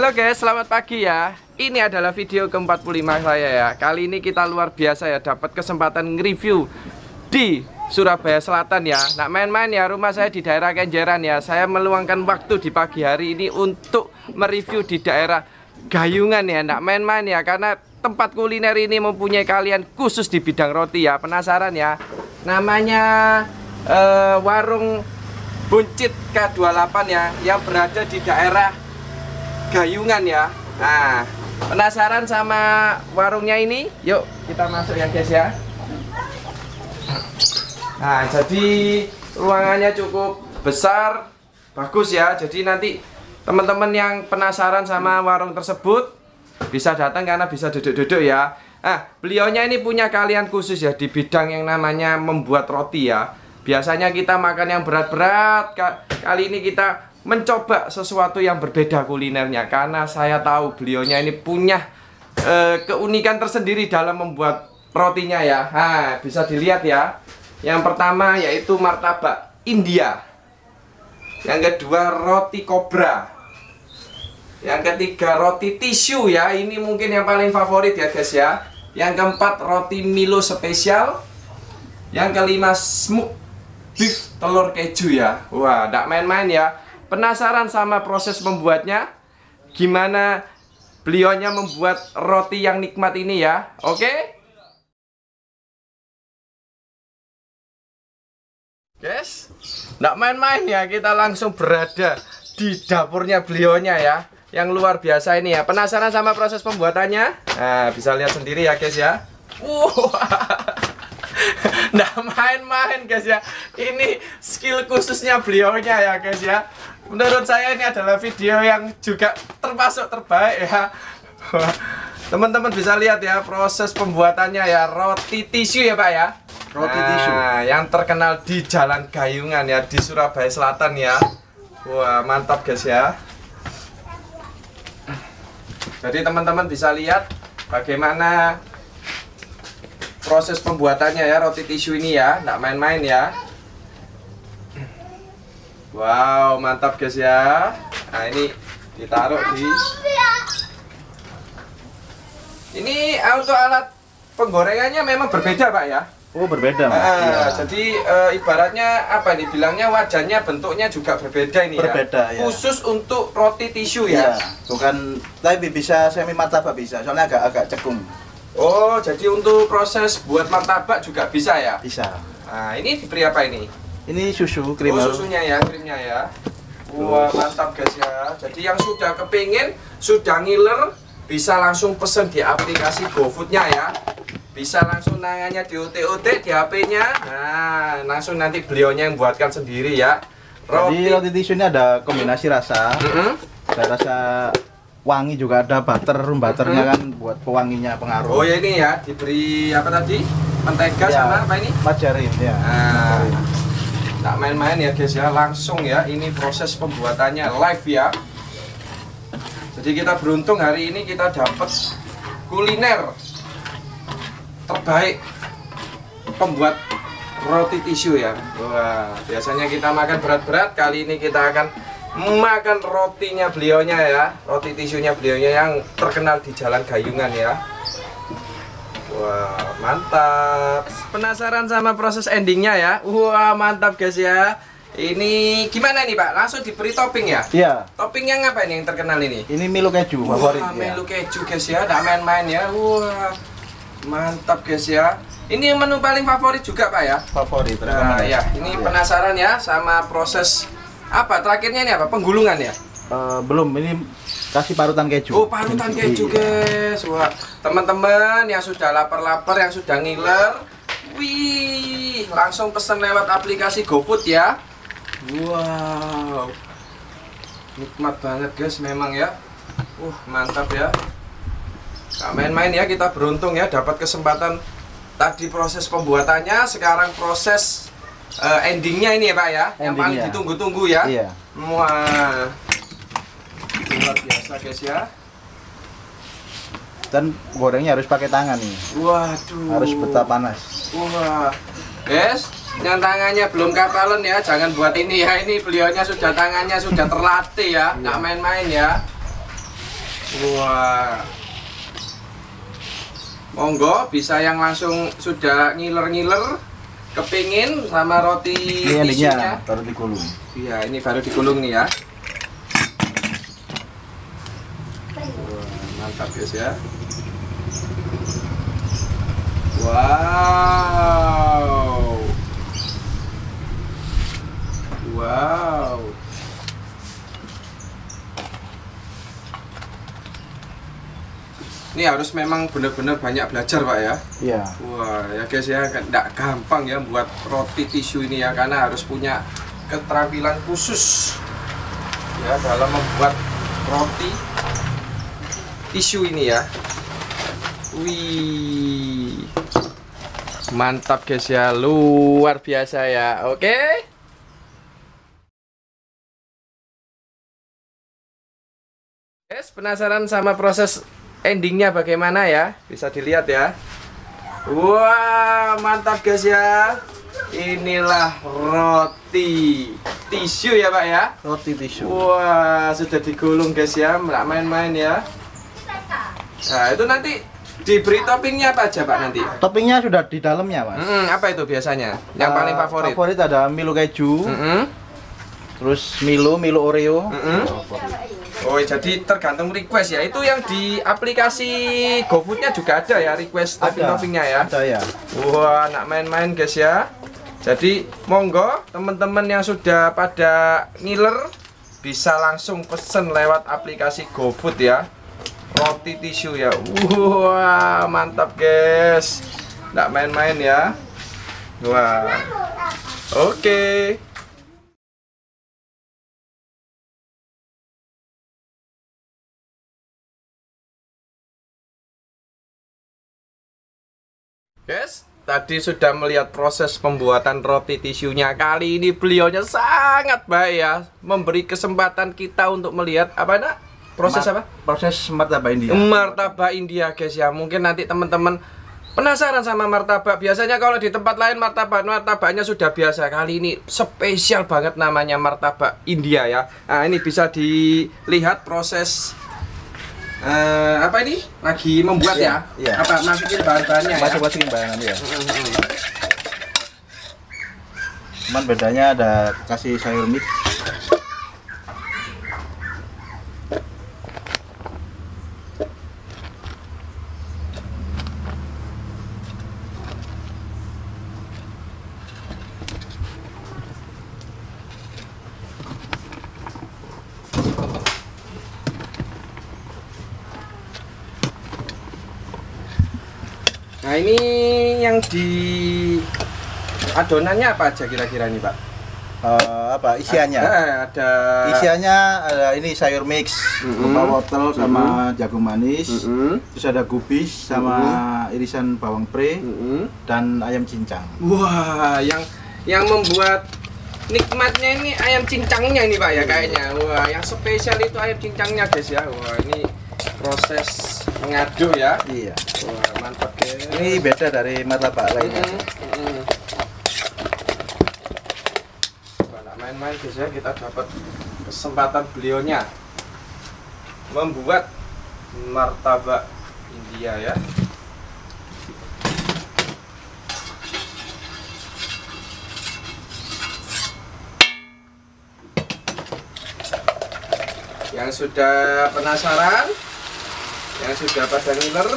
Halo guys, selamat pagi ya. Ini adalah video ke-45 saya ya. Kali ini kita luar biasa ya, dapat kesempatan nge-review di Surabaya Selatan ya. Nak main-main ya, rumah saya di daerah Kenjeran ya. Saya meluangkan waktu di pagi hari ini untuk mereview di daerah Gayungan ya. Nak main-main ya, karena tempat kuliner ini mempunyai kalian khusus di bidang roti ya. Penasaran ya? Namanya warung Buncit K28 ya, yang berada di daerah Gayungan ya. Nah, penasaran sama warungnya ini? Yuk kita masuk ya guys ya. Nah, jadi ruangannya cukup besar, bagus ya. Jadi nanti teman-teman yang penasaran sama warung tersebut bisa datang karena bisa duduk-duduk ya. Nah, beliaunya ini punya keahlian khusus ya di bidang yang namanya membuat roti ya. Biasanya kita makan yang berat-berat, kali ini kita mencoba sesuatu yang berbeda kulinernya, karena saya tahu beliaunya ini punya keunikan tersendiri dalam membuat rotinya ya. Nah, bisa dilihat ya. Yang pertama yaitu martabak India, yang kedua roti kobra, yang ketiga roti tisu ya, ini mungkin yang paling favorit ya guys ya. Yang keempat roti Milo spesial, yang kelima smoked beef telur keju ya. Wah, tidak main-main ya. Penasaran sama proses membuatnya? Gimana beliaunya membuat roti yang nikmat ini ya? Oke? Guys, nggak main-main ya, kita langsung berada di dapurnya beliaunya ya, yang luar biasa ini ya. Penasaran sama proses pembuatannya? Nah, bisa lihat sendiri ya guys ya. Nggak main-main guys ya. Ini skill khususnya beliaunya ya guys ya. Menurut saya ini adalah video yang juga termasuk terbaik ya. Teman-teman bisa lihat ya proses pembuatannya ya, roti tisu ya Pak ya. Roti tisu yang terkenal di Jalan Gayungan ya, di Surabaya Selatan ya. Wah, mantap guys ya. Jadi teman-teman bisa lihat bagaimana proses pembuatannya ya, roti tisu ini ya, nggak main-main ya. Wow, mantap guys ya. Nah, ini ditaruh di ini. Untuk alat penggorengannya memang berbeda Pak ya. Oh, berbeda Mas. Ya. Jadi ibaratnya apa nih, bilangnya wajannya, bentuknya juga berbeda ini berbeda, ya. Khusus untuk roti tisu ya. Bukan, tapi bisa semi martabak bisa, soalnya agak cekung. Oh, jadi untuk proses buat martabak juga bisa ya? Bisa. Nah, ini diberi apa ini? Ini susu krim. Oh, susunya ya, krimnya ya. Wah, mantap guys ya. Jadi yang sudah kepingin, sudah ngiler, bisa langsung pesen di aplikasi GoFood-nya ya. Bisa langsung nangannya di OT-OT di HP-nya. Nah, langsung nanti beliaunya yang buatkan sendiri ya. Jadi roti tisu ini ada kombinasi rasa. Ada rasa wangi juga, ada butternya kan buat pewanginya, pengaruh. Oh ya, ini ya, diberi apa tadi? Mentega ya, sama apa ini? Margarin ya. Nah, nggak main-main ya guys ya, langsung ya, ini proses pembuatannya live ya. Jadi kita beruntung hari ini kita dapat kuliner terbaik pembuat roti tisu ya. Wah, biasanya kita makan berat-berat, kali ini kita akan makan rotinya beliaunya ya, roti tisunya beliaunya yang terkenal di Jalan Gayungan ya. Wah, mantap. Penasaran sama proses endingnya ya? Wah, mantap guys ya. Ini gimana nih Pak? Langsung diberi topping ya? Iya. Toppingnya apa ini yang terkenal ini? Ini Milo keju favorit. Wah, Milo keju guys ya, tidak main-main ya. Wah, mantap guys ya. Ini menu paling favorit juga Pak ya? Favorit. Nah ya, ini penasaran ya sama proses apa? Terakhirnya ini apa? Penggulungan ya? Belum, ini kasih parutan keju. Oh, parutan keju guys. Wah, teman-teman yang sudah lapar-lapar, yang sudah ngiler, wih, langsung pesen lewat aplikasi GoFood ya. Wow, nikmat banget guys memang ya. Mantap ya. Gak main-main ya, kita beruntung ya dapat kesempatan tadi proses pembuatannya, sekarang proses endingnya ini ya Pak ya, yang paling ditunggu-tunggu ya. Iya. Wah, luar biasa guys ya. Dan gorengnya harus pakai tangan nih. Waduh, harus betah panas. Wah, guys, yang tangannya belum kapalan ya, jangan buat ini ya. Ini beliaunya sudah, tangannya sudah terlatih ya, nggak main-main ya. Wah. Monggo bisa yang langsung sudah ngiler-ngiler, kepingin sama roti Ini tisunya. endingnya baru digulung. Iya, ini baru digulung nih ya. Wah, mantap guys ya. Wow. Wow. Ini harus memang benar-benar banyak belajar Pak ya. Iya. Wah ya guys ya, nggak gampang ya buat roti tisu ini ya, karena harus punya keterampilan khusus ya dalam membuat roti tisu ini ya. Wih, mantap guys ya, luar biasa ya. Oke. Guys, penasaran sama proses endingnya bagaimana ya? Bisa dilihat ya. Wah, mantap guys ya. Inilah roti tisu ya Pak ya. Roti tisu. Wah, sudah digulung guys ya, nggak main-main ya. Nah, itu nanti diberi toppingnya apa aja Pak nanti? Toppingnya sudah di dalamnya, Mas. Apa itu biasanya? Yang paling favorit? Favorit ada Milo keju, terus Milo Oreo. Oh, jadi tergantung request ya. Itu yang di aplikasi GoFood-nya juga ada ya request topping-toppingnya ya. Ada ya. Wah, nak main-main guys ya. Jadi monggo teman-teman yang sudah pada ngiler bisa langsung pesen lewat aplikasi GoFood ya. Roti tisu ya. Wah, mantap guys. Nggak main-main ya. Wah. Oke. Guys, tadi sudah melihat proses pembuatan roti tisunya. Kali ini beliaunya sangat baik ya, memberi kesempatan kita untuk melihat apa nak? Proses apa? Proses martabak India. Martabak India guys ya. Mungkin nanti teman-teman penasaran sama martabak. Biasanya kalau di tempat lain martabaknya sudah biasa. Kali ini spesial banget namanya martabak India ya. Nah, ini bisa dilihat proses apa ini? Lagi membuat ya? Iya. Apa masukin bahan-bahannya ya? Masukin bahan ya. Cuman bedanya ada kasih sayur mix. Nah, ini yang di adonannya apa aja kira-kira nih Pak? Apa isiannya? Ada Isiannya ada ini sayur mix, berupa wortel sama jagung manis, terus ada gubis sama irisan bawang pre dan ayam cincang. Wah, yang membuat nikmatnya ini ayam cincangnya ini Pak ya kayaknya. Wah, yang spesial itu ayam cincangnya guys ya. Wah, ini proses mengaduk ya. Iya. Wah, mantap guys. Ini beda dari martabak lainnya. Main-main guys ya, kita dapat kesempatan beliaunya membuat martabak India ya. Yang sudah penasaran, yang sudah pada ngiler,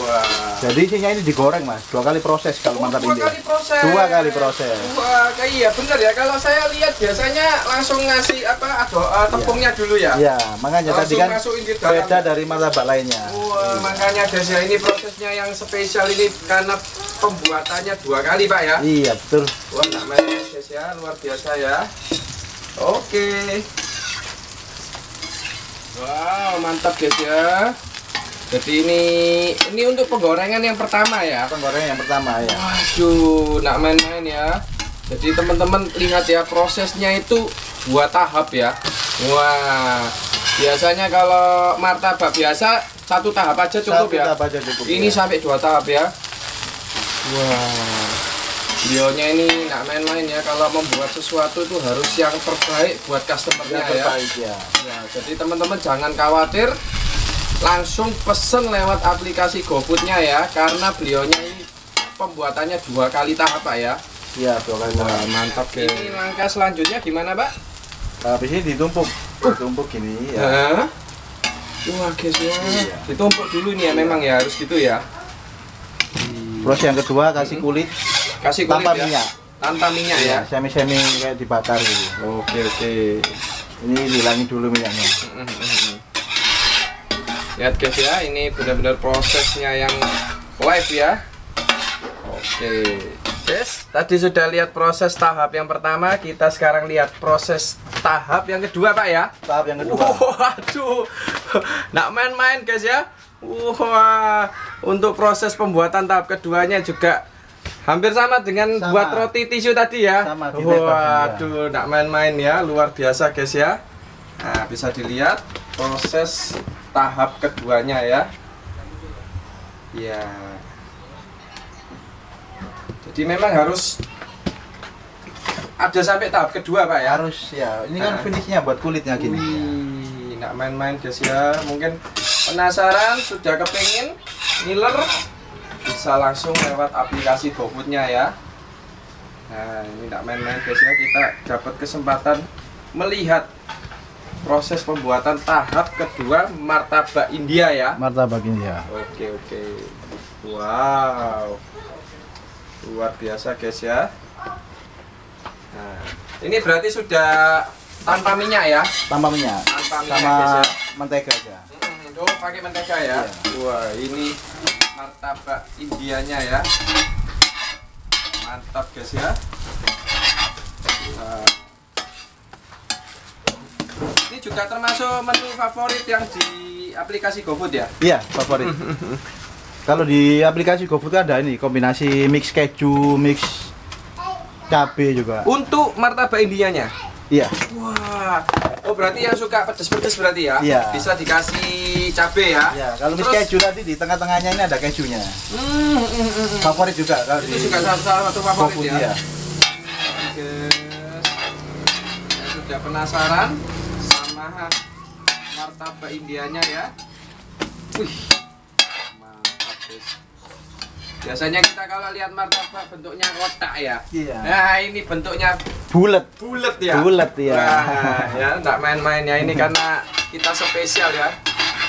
wah. Jadi isinya ini digoreng Mas, 2 kali proses kalau mantap Dua India. kali proses. 2 kali proses. Wah, kayak iya bener ya. Kalau saya lihat biasanya langsung ngasih apa tepungnya dulu ya. Iya, makanya tadi Langsung kan masukin di dalam. beda dari martabak lainnya. Wah, makanya guys ya, ini prosesnya yang spesial ini karena pembuatannya 2 kali Pak ya. Iya, betul. Wah, nggak main guys ya, luar biasa ya. Oke. Wow, mantap guys ya. Jadi ini untuk penggorengan yang pertama ya. Penggorengan yang pertama ya. Waduh, nggak main-main ya. Jadi teman-teman lihat ya, prosesnya itu 2 tahap ya. Wah, biasanya kalau martabak biasa 1 tahap aja cukup ya. Tahap aja cukup, Ini ya. sampai 2 tahap ya. Wah, beliaunya ini nggak main-main ya. Kalau membuat sesuatu itu harus yang terbaik buat customernya Yang ya. terbaik ya. Ya, jadi teman-teman jangan khawatir. langsung pesen lewat aplikasi GoFood-nya ya, karena beliaunya ini pembuatannya 2 kali tahap Pak ya. Iya, 2 kali. Wah, mantap. Ini langkah selanjutnya gimana Pak? Habis ini ditumpuk. Ditumpuk gini ya. Hah? Wah guys ya, ditumpuk dulu nih ya, memang ya harus gitu ya. Terus yang kedua kasih kulit Kasih kulit tanpa ya. minyak. Tanpa minyak ya. Semi-semi kayak dibakar gitu. Oke. Ini dihilangin dulu minyaknya. Lihat guys ya, ini benar-benar prosesnya yang live ya. Oke. Guys, tadi sudah lihat proses tahap yang pertama, kita sekarang lihat proses tahap yang kedua Pak ya. Tahap yang kedua. Waduh, nggak main-main guys ya. Wah, untuk proses pembuatan tahap keduanya juga hampir sama dengan buat roti tisu tadi ya. Sama, waduh, nggak main-main ya, luar biasa guys ya. Nah, bisa dilihat proses tahap keduanya ya. Ya. Jadi memang harus ada sampai tahap kedua Pak ya. Harus ya. Ini kan finishnya buat kulitnya gini. Wih, nggak main-main guys ya. Mungkin penasaran, sudah kepingin ngiler, bisa langsung lewat aplikasi GoFood-nya ya. Nah, ini nggak main-main guys ya. Kita dapat kesempatan melihat proses pembuatan tahap kedua martabak India ya. Martabak India. Oke. Wow, luar biasa guys ya. Nah, ini berarti sudah tanpa minyak ya? Tanpa minyak. Tanpa minyak Sama guys ya. mentega aja. Oh, pakai mentega ya? Iya. Wah, ini martabak Indianya ya. Mantap guys ya. Nah, ini juga termasuk menu favorit yang di aplikasi GoFood ya? Iya, favorit. Kalau di aplikasi GoFood ada ini kombinasi mix keju, mix cabe juga. Untuk martabak Indianya? Iya. Wah, oh berarti yang suka pedes-pedes berarti ya? Iya. Bisa dikasih cabe ya? Iya, kalau mix keju tadi di tengah-tengahnya ini ada kejunya. Favorit juga kalau Itu di juga salah satu favorit GoFood, ya? iya. Oke. Saya sudah penasaran sama martabak Indianya ya? Wih, mantap guys. Biasanya kita kalau lihat martabak bentuknya kotak ya? Iya. Nah ini bentuknya Bulat. bulat ya? Bulat ya. Wah, ya enggak main-main ya ini karena kita spesial ya.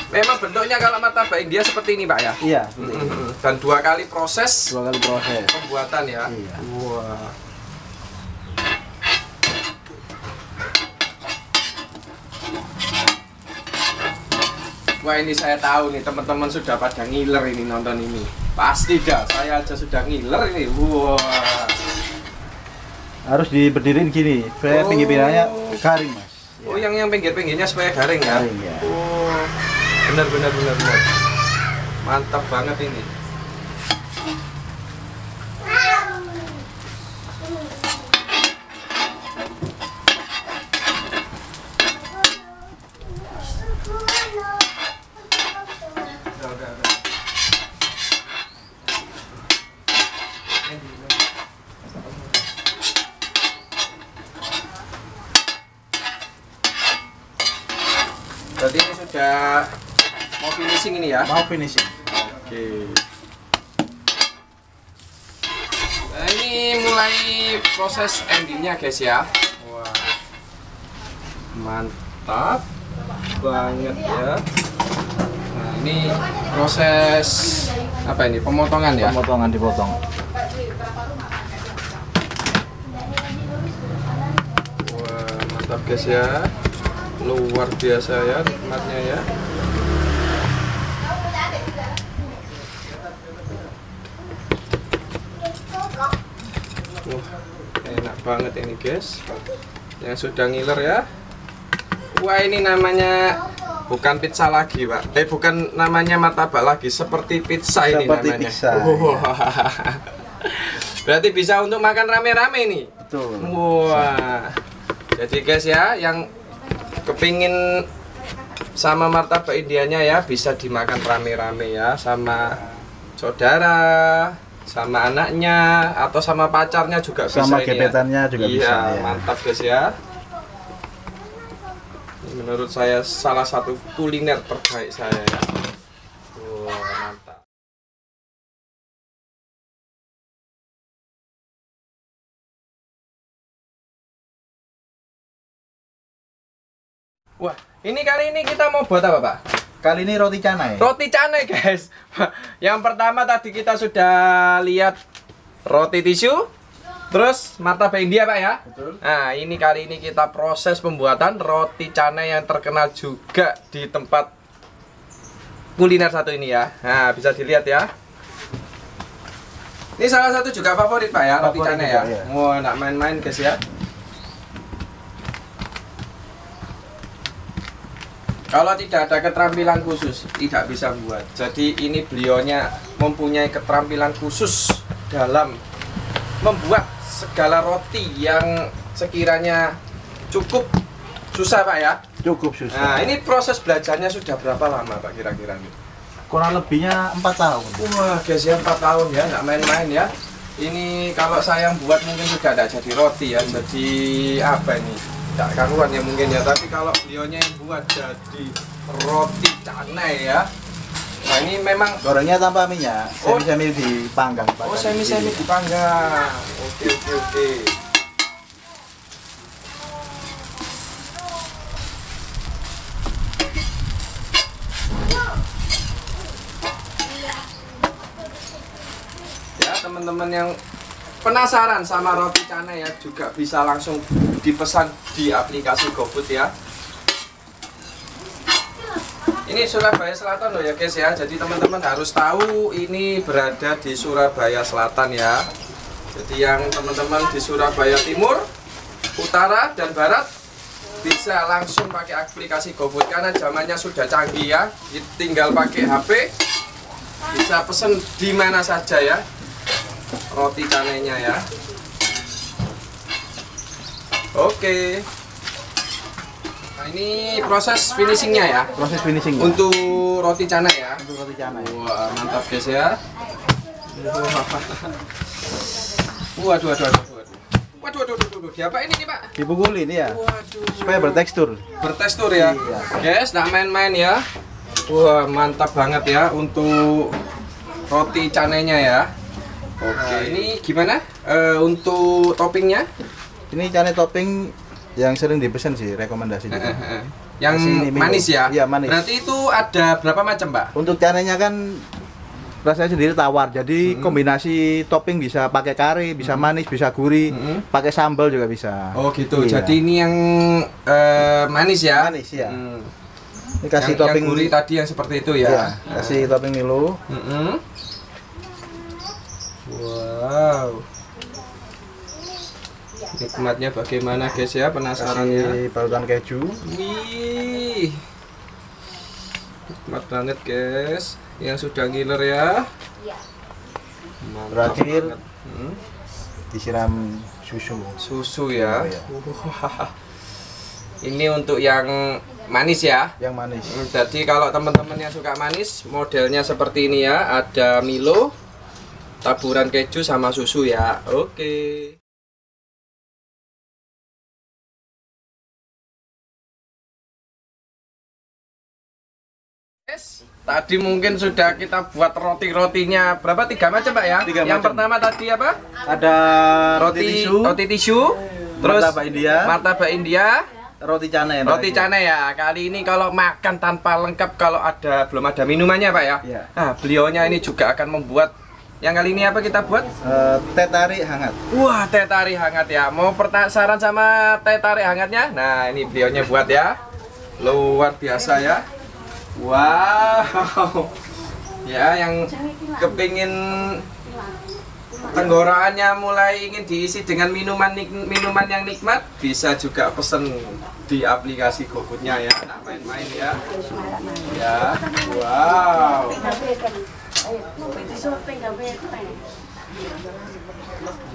Memang bentuknya kalau martabak India seperti ini Pak ya? Iya, seperti itu. Dan 2 kali proses 2 kali proses. pembuatan ya? Iya. Wah. Wah ini saya tahu nih teman-teman sudah pada ngiler ini nonton ini. Pasti dah, saya aja sudah ngiler ini. Wah. Harus diberdiriin gini, supaya pinggir-pinggirnya garing, Mas. Oh, yang pinggir-pinggirnya supaya garing ya? Garing ya. Oh, benar. Mantap banget ini. Udah. Berarti ini sudah mau finishing ini ya? Mau finishing. Oke. Nah, ini mulai proses endingnya guys ya. Wah, mantap banget ya. Nah ini proses apa ini? Pemotongan ya? Pemotongan dipotong. Wah mantap guys ya. Luar biasa ya nikmatnya ya. Enak banget ini guys. Yang sudah ngiler ya. Wah ini namanya bukan pizza lagi Pak. Bukan namanya martabak lagi, seperti pizza ini Seperti namanya. pizza, Berarti bisa untuk makan rame-rame nih. Betul. Wah. Jadi guys ya, yang kepingin sama martabak Indianya ya bisa dimakan rame-rame ya, sama saudara, sama anaknya, atau sama pacarnya juga Sama bisa ini ya. gebetannya juga Iya, bisa, ya. mantap guys ya. Menurut saya salah satu kuliner terbaik saya ya. Wah, mantap. Wah, ini kali ini kita mau buat apa, Pak? Kali ini roti canai. Roti canai, guys. Yang pertama tadi kita sudah lihat roti tisu, terus martabak India, Pak ya. Betul. Nah, ini kali ini kita proses pembuatan roti canai yang terkenal juga di tempat kuliner satu ini ya. Nah, bisa dilihat ya. Ini salah satu juga favorit, Pak ya, roti Favorit canai juga, ya. ya. Wah, nak main-main, guys ya. Kalau tidak ada keterampilan khusus, tidak bisa buat. Jadi ini beliaunya mempunyai keterampilan khusus dalam membuat segala roti yang sekiranya cukup susah, Pak ya. Cukup susah. Nah, ini proses belajarnya sudah berapa lama, Pak, kira-kira? Kurang lebihnya 4 tahun. Wah, guys ya, 4 tahun ya, nggak main-main ya. Ini kalau saya yang buat mungkin juga tidak jadi roti ya, jadi apa ini? Tidak karuan ya mungkin ya, tapi kalau beliaunya yang buat jadi roti canai ya. Nah, ini memang Gorengnya tanpa minyak, Oh. semi-semi dipanggang. oh semi-semi dipanggang. Oke. Ya, teman-teman yang penasaran sama roti canai ya, juga bisa langsung dipesan di aplikasi GoFood ya. Ini Surabaya Selatan loh ya guys ya. Jadi teman-teman harus tahu ini berada di Surabaya Selatan ya. Jadi yang teman-teman di Surabaya Timur, Utara dan Barat bisa langsung pakai aplikasi GoFood karena zamannya sudah canggih ya. Tinggal pakai HP, bisa pesen di mana saja ya roti canainya ya. Oke. Nah, ini proses finishingnya ya. Proses finishing Untuk roti canai ya. untuk roti canai. Wah, mantap guys ya. Waduh. Waduh. Diapain ini, Pak? Dipukulin ya, Waduh. supaya bertekstur. Bertekstur ya. Iya. Guys, nggak main-main ya. Wah, mantap banget ya untuk roti canainya ya. Oke, ini gimana? Untuk toppingnya? Ini canai topping yang sering dipesan sih, rekomendasi juga. Yang Kasih ini Milo. manis ya? Iya, manis. Berarti itu ada berapa macam, Pak? Untuk canainya kan rasanya sendiri tawar, jadi kombinasi topping bisa pakai kari, bisa manis, bisa gurih, pakai sambal juga bisa. Oh gitu. Iya. Jadi ini yang manis ya? Manis ya. Ini Yang, kasih topping yang gurih tadi yang seperti itu ya? Iya, kasih topping Milo. Wow. Nikmatnya bagaimana guys ya, penasaran ya? Kasih parutan keju. Wih, nikmat banget guys. Yang sudah ngiler ya. Mantap Terakhir banget. disiram susu. Susu ya. Iya. Wah. Ini untuk yang manis ya. Yang manis. Jadi kalau teman-teman yang suka manis, modelnya seperti ini ya. Ada Milo, taburan keju sama susu ya. Oke. Tadi mungkin sudah kita buat roti-rotinya berapa? 3 macam, Pak ya? 3 Yang macam. pertama tadi apa? Ada roti tisu, terus martabak India, roti canai. roti canai ya. Kali ini kalau makan tanpa lengkap, kalau belum ada minumannya, Pak ya. Iya. Nah, beliaunya ini juga akan membuat yang kali ini apa kita buat? Teh tarik hangat. Wah, teh tarik hangat ya. Mau penasaran sama teh tarik hangatnya? Nah, ini beliaunya buat ya. Luar biasa ya. Wow. Ya, yang kepingin tenggorokannya mulai ingin diisi dengan minuman yang nikmat, bisa juga pesen di aplikasi GoFood-nya ya. Nah, main-main ya. Ya. Wow.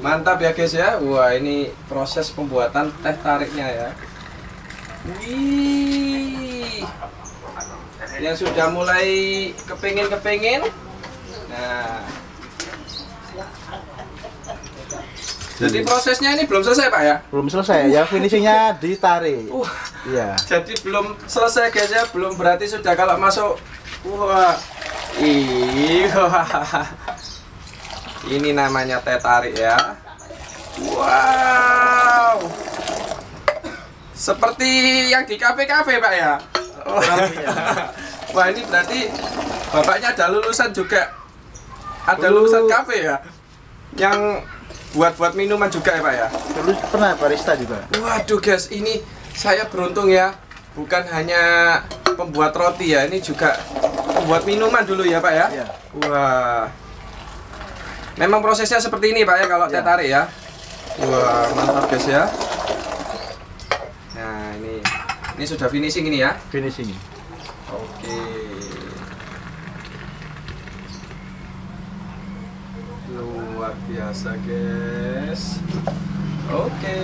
Mantap ya guys ya. Wah, ini proses pembuatan teh tariknya ya. Wih. Yang sudah mulai kepingin. Nah. Jadi prosesnya ini belum selesai Pak ya? Belum selesai ya, finishingnya ditarik. Iya. Jadi belum selesai guys ya, belum berarti sudah kalau masuk. Wah, ini namanya teh tarik ya. Wow, seperti yang di kafe-kafe Pak ya. Wah, ini berarti bapaknya ada lulusan juga, ada lulusan kafe ya, yang buat minuman juga ya Pak ya. Terus pernah barista juga. Waduh guys, ini saya beruntung ya, bukan hanya pembuat roti ya, ini juga pembuat minuman dulu ya Pak ya. Iya. Wah, memang prosesnya seperti ini Pak ya kalau teh tarik ya. Wah, mantap guys ya. Nah, ini sudah finishing ini ya. Finishing. Oke. Luar biasa guys. Oke.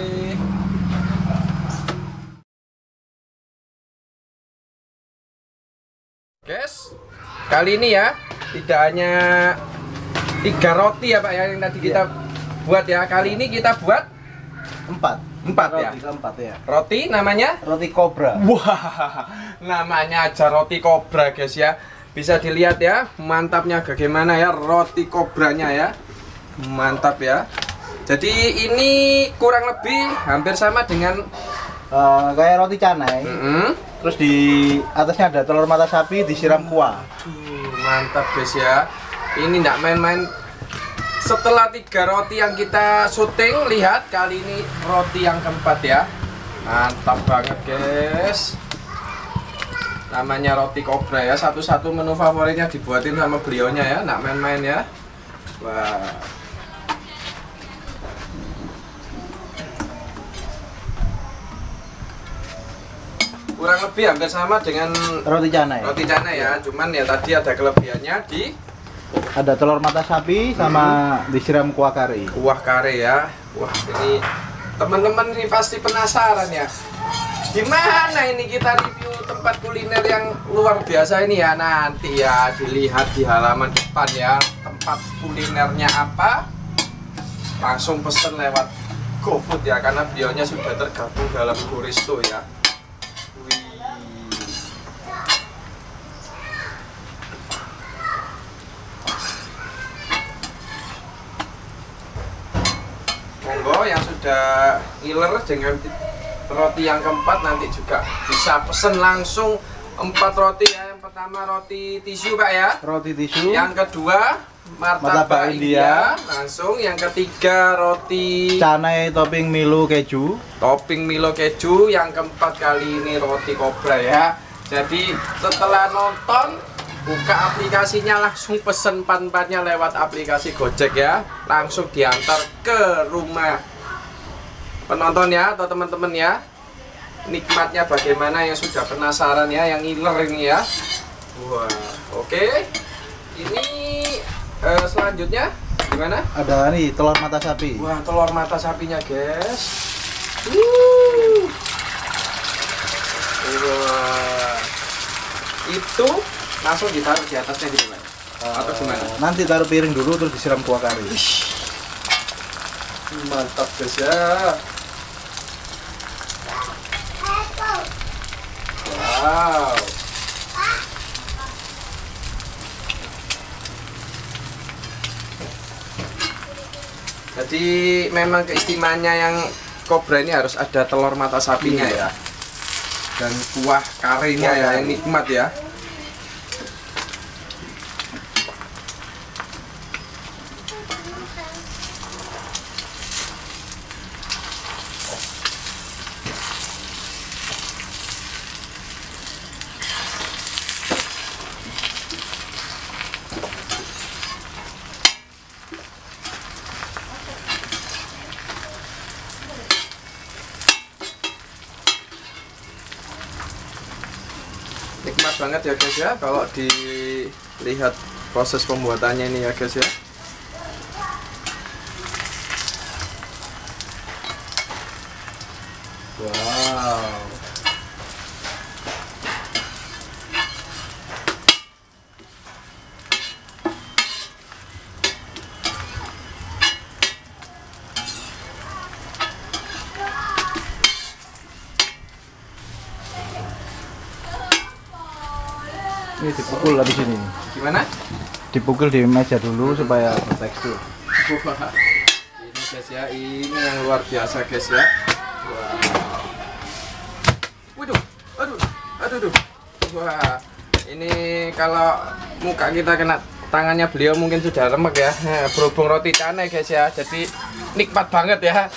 Guys, kali ini ya tidak hanya 3 roti ya Pak ya yang tadi kita buat ya. Kali ini kita buat 4 ya. Roti keempat ya. Roti namanya Roti Cobra. wah, namanya aja roti kobra guys ya. Bisa dilihat ya, mantapnya bagaimana ya roti kobranya ya. Mantap ya. Jadi ini kurang lebih hampir sama dengan Kayak roti canai. Terus di atasnya ada telur mata sapi disiram kuah. Mantap guys ya. Ini enggak main-main. Setelah 3 roti yang kita syuting, lihat kali ini roti yang keempat ya. Mantap banget guys. Namanya roti kobra ya. Satu-satu menu favoritnya dibuatin sama beliaunya ya. Enggak main-main ya. Wah. Kurang lebih hampir sama dengan Roti canai. roti canai ya. Cuman ya tadi ada kelebihannya di Ada telur mata sapi sama disiram kuah kari. kuah kare ya. Wah, ini teman-teman ini pasti penasaran ya. Gimana ini kita review tempat kuliner yang luar biasa ini ya. Nanti ya dilihat di halaman depan ya. Tempat kulinernya apa? Langsung pesen lewat GoFood ya, karena beliaunya sudah tergabung dalam Goristo ya. Wih. Monggo yang sudah ngiler dengan roti yang keempat nanti juga bisa pesen langsung 4 roti ya. Yang pertama roti tisu Pak ya. Roti tisu. Yang kedua martabak India. Langsung yang ketiga roti Canai topping Milo keju. topping Milo keju. Yang keempat kali ini roti kobra ya. Jadi setelah nonton buka aplikasinya langsung pesen 4-4-nya lewat aplikasi Gojek ya. Langsung diantar ke rumah penonton ya atau teman-teman ya. Nikmatnya bagaimana yang sudah penasaran ya, yang ngiler ini ya. Wah, oke. Ini selanjutnya gimana? Ada nih telur mata sapi. Wah, telur mata sapinya guys. Wah. Itu langsung ditaruh di atasnya gitu Pak? Atau gimana? Nanti taruh piring dulu terus disiram kuah kari. Mantap guys ya. Wow. Jadi memang keistimewaannya yang kobra ini harus ada telur mata sapinya ya. Dan kuah karinya ya yang nikmat ya. Nikmat banget ya guys ya kalau dilihat proses pembuatannya ini ya guys ya. Wow. Ini dipukul habis ini. Gimana? Dipukul di meja dulu supaya bertekstur. Wah, ini guys ya, ini yang luar biasa guys ya. Wah. Waduh, aduh. Wah, ini kalau muka kita kena tangannya beliau mungkin sudah remek ya. Berhubung roti canai guys ya, jadi nikmat banget ya.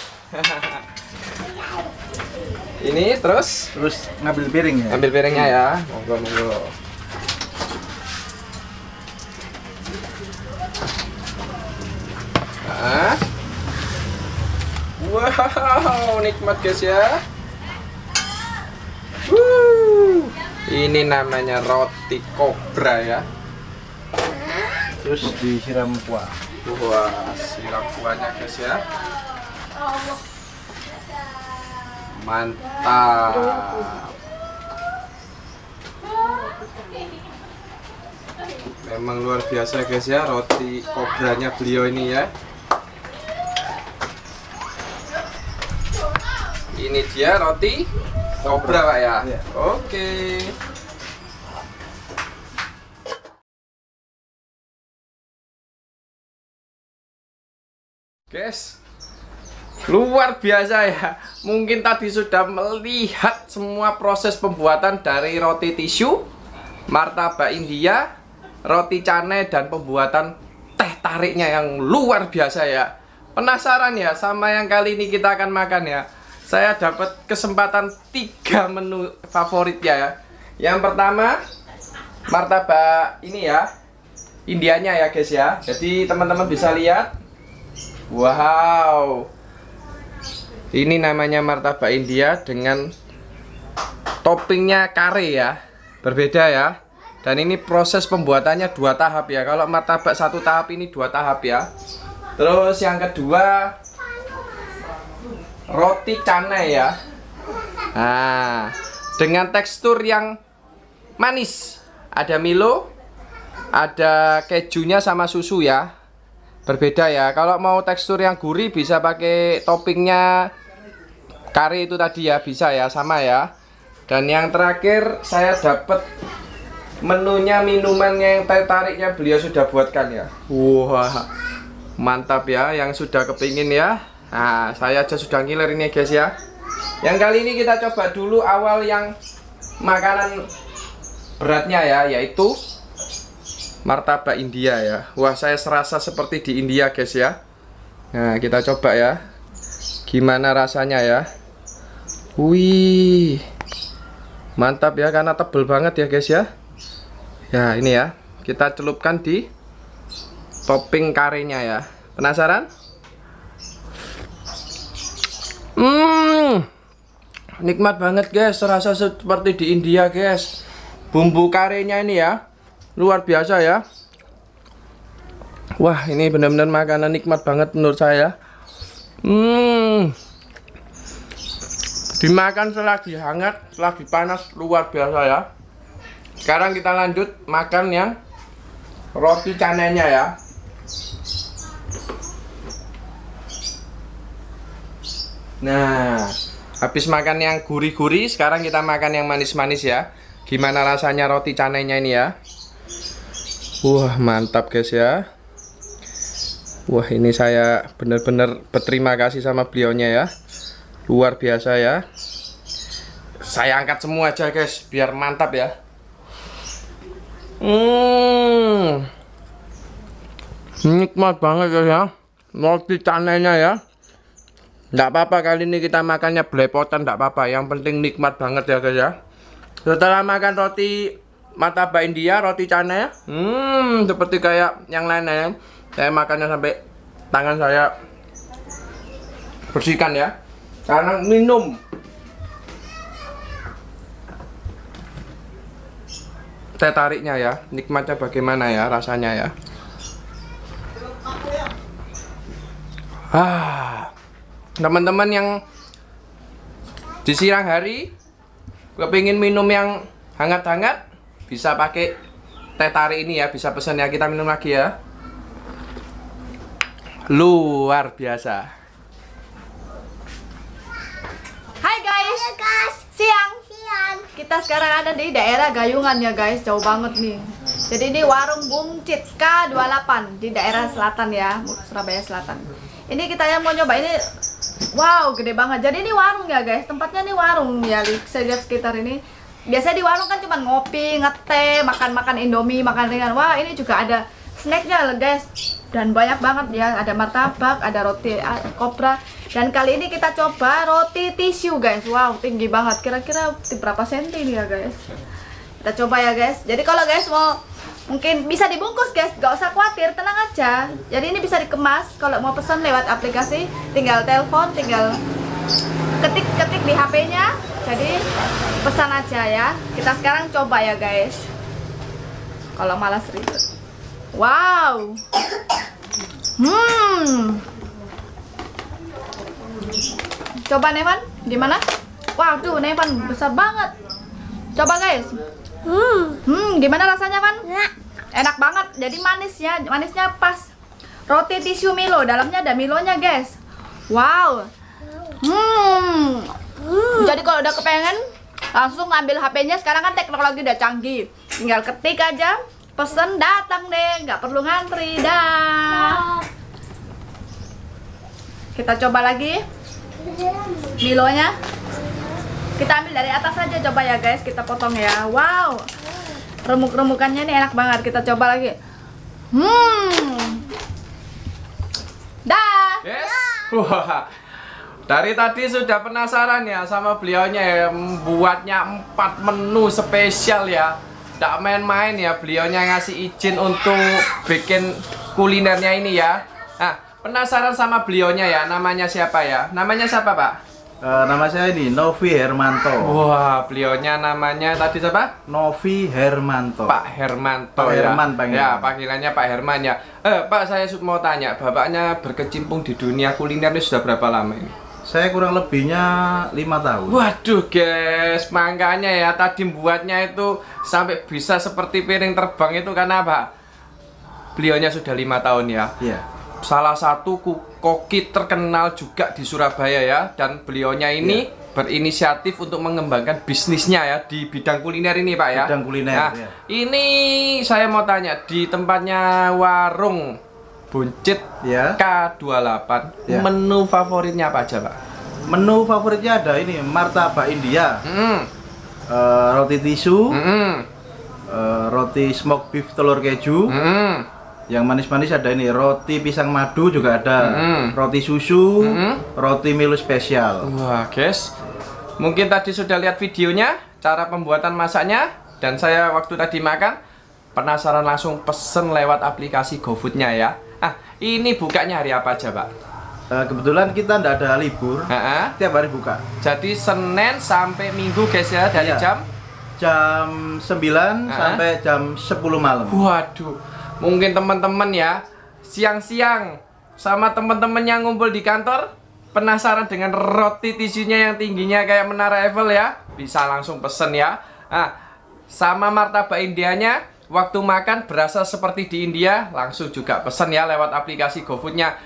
Ini terus ngambil piring ya. ambil piringnya ya, monggo. Nah. Wow, nikmat guys ya. Ini namanya roti kobra ya. Terus disiram kuah. Wah, siram kuahnya guys ya. Mantap. Memang luar biasa guys ya, roti kobranya beliau ini ya. Ini dia roti kobra Pak ya. Iya. Oke. Guys, luar biasa ya. Mungkin tadi sudah melihat semua proses pembuatan dari roti tisu, martabak India, roti canai, dan pembuatan teh tariknya yang luar biasa ya. Penasaran ya sama yang kali ini kita akan makan ya. Saya dapat kesempatan 3 menu favorit ya. Yang pertama, martabak ini ya, Indianya ya guys ya. Jadi teman-teman bisa lihat. Wow, ini namanya martabak India dengan toppingnya kare ya, berbeda ya. Dan ini proses pembuatannya 2 tahap ya. Kalau martabak 1 tahap, ini 2 tahap ya. Terus yang kedua, roti canai ya. Nah, dengan tekstur yang manis, ada Milo, ada kejunya sama susu ya. Berbeda ya. Kalau mau tekstur yang gurih bisa pakai toppingnya kari itu tadi ya, bisa ya, sama ya. Dan yang terakhir saya dapat menunya, minumannya yang teh tariknya beliau sudah buatkan ya. Wah, mantap ya, yang sudah kepingin ya. Nah, saya aja sudah ngiler ini guys ya. Yang kali ini kita coba dulu awal yang makanan beratnya ya, yaitu martabak India ya. Wah, saya serasa seperti di India guys ya. Nah, kita coba ya. Gimana rasanya ya? Wih, mantap ya, karena tebel banget ya guys ya. Ya, ini ya, kita celupkan di topping karenya ya. Penasaran? Nikmat banget guys, serasa seperti di India guys. Bumbu karenya ini ya, luar biasa ya. Wah, ini benar-benar makanan nikmat banget menurut saya. Dimakan selagi hangat, selagi panas, luar biasa ya. Sekarang kita lanjut makan yang roti canainya ya. Nah, habis makan yang gurih-gurih, sekarang kita makan yang manis-manis ya. Gimana rasanya roti canainya ini ya? Wah, mantap guys ya. Wah, ini saya benar-benar berterima kasih sama beliaunya ya. Luar biasa ya. Saya angkat semua aja guys, biar mantap ya. Nikmat banget guys ya, roti canainya ya. Nggak apa-apa kali ini kita makannya belepotan, nggak apa-apa. Yang penting nikmat banget ya guys ya. Setelah makan roti martabak India, roti canai, seperti kayak yang lainnya, saya makannya sampai tangan saya bersihkan ya. Karena minum teh tariknya ya, nikmatnya bagaimana ya rasanya ya. Teman-teman yang di siang hari kepingin minum yang hangat-hangat, bisa pakai teh tarik ini ya, bisa pesan ya, kita minum lagi ya. Luar biasa. Hai guys. Siang. kita sekarang ada di daerah Gayungan ya guys, jauh banget nih. Jadi ini warung Buncit K28 di daerah selatan ya, Surabaya Selatan. Ini kita yang mau nyoba ini, wow gede banget. Jadi ini warung ya guys, tempatnya nih warung ya, saya lihat sekitar ini. Biasanya di warung kan cuma ngopi, ngeteh, makan-makan Indomie, makan ringan. Wah ini juga ada snacknya guys, dan banyak banget ya. Ada martabak, ada roti kopra. Dan kali ini kita coba roti tisu guys. Wow, tinggi banget. Kira-kira berapa senti nih ya guys? Kita coba ya guys. Jadi kalau guys mau mungkin bisa dibungkus guys, gak usah khawatir, tenang aja. Jadi ini bisa dikemas. Kalau mau pesan lewat aplikasi, tinggal telepon, tinggal ketik di HP-nya. Jadi pesan aja ya. Kita sekarang coba ya guys. Kalau malas ribet. Wow. Coba Nevan, gimana? Waduh, Nevan besar banget. Coba guys. Gimana rasanya, Van? Enak banget. Jadi manisnya pas. Roti tisu Milo, dalamnya ada Milonya, guys. Wow. Jadi kalau udah kepengen, langsung ambil HP-nya. Sekarang kan teknologi udah canggih. Tinggal ketik aja, pesen, datang deh, nggak perlu ngantri. Dah. Kita coba lagi Milonya. Kita ambil dari atas aja, coba ya guys, kita potong ya. Wow, remuk-remukannya ini enak banget. Kita coba lagi. Dah. Yes. Wah, dari tadi sudah penasaran ya sama beliaunya ya, membuatnya 4 menu spesial ya. Tidak main-main ya, beliaunya ngasih izin untuk bikin kulinernya ini ya. Nah, penasaran sama beliaunya ya, namanya siapa ya? Namanya siapa Pak? Nama saya ini Novi Hermanto. Wah, beliaunya namanya tadi siapa? Novi Hermanto. Pak Hermanto. Pak ya. Herman panggilan. Ya, panggilannya Pak Herman ya. Pak, saya mau tanya, bapaknya berkecimpung di dunia kuliner ini sudah berapa lama ini? Saya kurang lebihnya 5 tahun. Waduh guys, makanya ya tadi buatnya itu sampai bisa seperti piring terbang itu karena apa? Beliaunya sudah 5 tahun ya. Iya. Salah satu koki terkenal juga di Surabaya ya, dan beliaunya ini berinisiatif untuk mengembangkan bisnisnya ya di bidang kuliner ini Pak ya. Bidang kuliner. Nah, ya. ini saya mau tanya di tempatnya warung Buncit Ya. K28, Ya. menu favoritnya apa aja Pak? Menu favoritnya ada ini martabak India, roti tisu, roti smoked beef telur keju. Yang manis-manis ada ini roti pisang madu juga ada, roti susu, roti Milo spesial. Wah guys, mungkin tadi sudah lihat videonya, cara pembuatan masaknya, dan saya waktu tadi makan penasaran langsung pesen lewat aplikasi GoFood-nya ya. Ini bukanya hari apa aja Pak? Kebetulan kita tidak ada libur, tiap hari buka. Jadi Senin sampai Minggu guys ya, dari Iya. jam 9 sampai jam 10 malam. Waduh, mungkin teman-teman ya siang-siang sama teman-teman yang ngumpul di kantor penasaran dengan roti tisunya yang tingginya kayak Menara Eiffel ya, bisa langsung pesen ya. Sama martabak Indianya, waktu makan berasa seperti di India, langsung juga pesen ya lewat aplikasi GoFood-nya.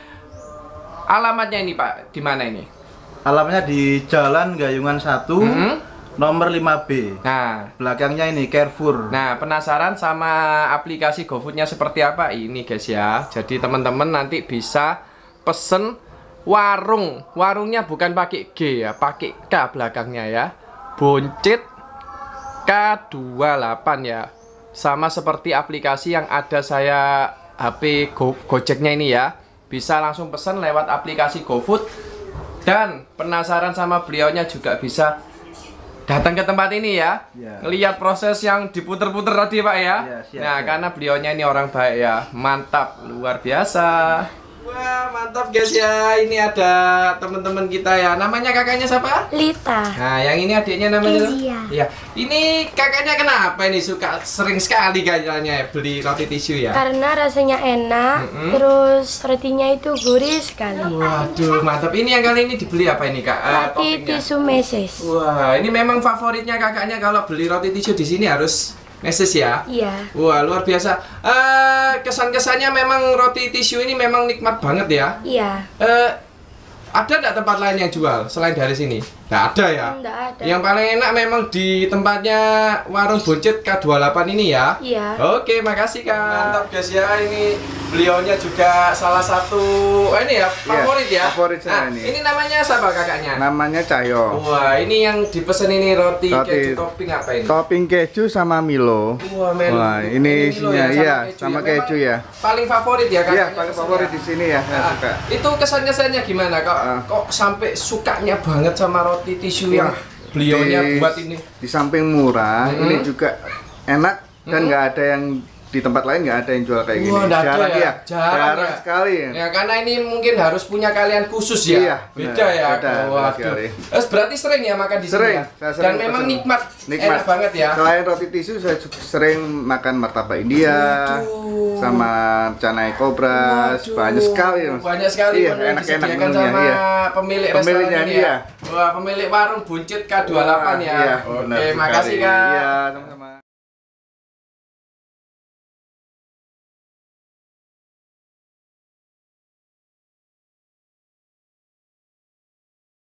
Alamatnya ini Pak, di mana ini? Alamatnya di Jalan Gayungan 1, nomor 5B. Nah, Belakangnya ini Carrefour. nah, penasaran sama aplikasi GoFood-nya seperti apa? Ini guys ya. Jadi teman-teman nanti bisa pesen warung. Warungnya bukan pakai G ya, pakai K belakangnya ya. Buncit K28 ya. Sama seperti aplikasi yang ada saya HP Gojeknya ini ya. Bisa langsung pesen lewat aplikasi GoFood. Dan penasaran sama beliaunya juga bisa datang ke tempat ini ya, ngelihat proses yang diputer-puter tadi Pak ya. Siap. Nah, karena beliaunya ini orang baik ya, mantap, luar biasa. Wah, mantap guys ya. Ini ada teman-teman kita ya. Namanya kakaknya siapa? Lita. Nah, yang ini adiknya namanya? Kezia. Iya. Ini kakaknya kenapa ini suka sering sekali kayaknya beli roti tisu ya? Karena rasanya enak, terus rotinya itu gurih sekali. Waduh, mantap. Ini yang kali ini dibeli apa ini Kak? Roti Toppingnya? tisu meses. Wah, ini memang favoritnya kakaknya kalau beli roti tisu di sini harus meses ya. Iya. Wah, luar biasa. Kesan-kesannya memang roti tisu ini memang nikmat banget ya. Iya. Ada nggak tempat lain yang jual selain dari sini? Nggak ada ya? Nggak ada. Yang paling enak memang di tempatnya Warung Buncit K28 ini ya? Iya. Oke, makasih Kak. Mantap guys ya, ini beliaunya juga salah satu ini ya, favorit ya? Favorit saya ini. Ini namanya siapa kakaknya? Namanya Cahyo. Wah, ini yang dipesen ini roti keju topping apa ini? Topping keju sama Milo. Wah, Melo. Wah, ini Milo isinya ya, iya sama keju ya. Paling favorit ya kakaknya? Iya, paling favorit di sini ya, saya suka. Itu kesan-kesannya gimana kok sampai sukanya banget sama roti tisu yang beliaunya buat ini? Di samping murah, ini juga enak dan nggak ada yang di tempat lain nggak ada yang jual kayak gini. Nggak ada Jarang ya? ya, Jarang ya? sekali. Ya karena ini mungkin harus punya kalian khusus ya. Iya, beda benar, ya. beda Waduh. sekali. Berarti sering ya makan di sini Sering, ya? saya sering Dan memang pesen. nikmat, enak banget ya. Selain roti tisu, saya sering makan martabak India, Waduh. sama canai kobras, Waduh. banyak sekali. Mas. Banyak sekali Iya, menu yang enak-enak disediakan menunya, sama iya. pemilik Pemiliknya restoran ini dia. ya. Wah, pemilik warung Buncit K28 ya. Iya, Oke, benar makasih sekali. Kak. Iya, sama-sama.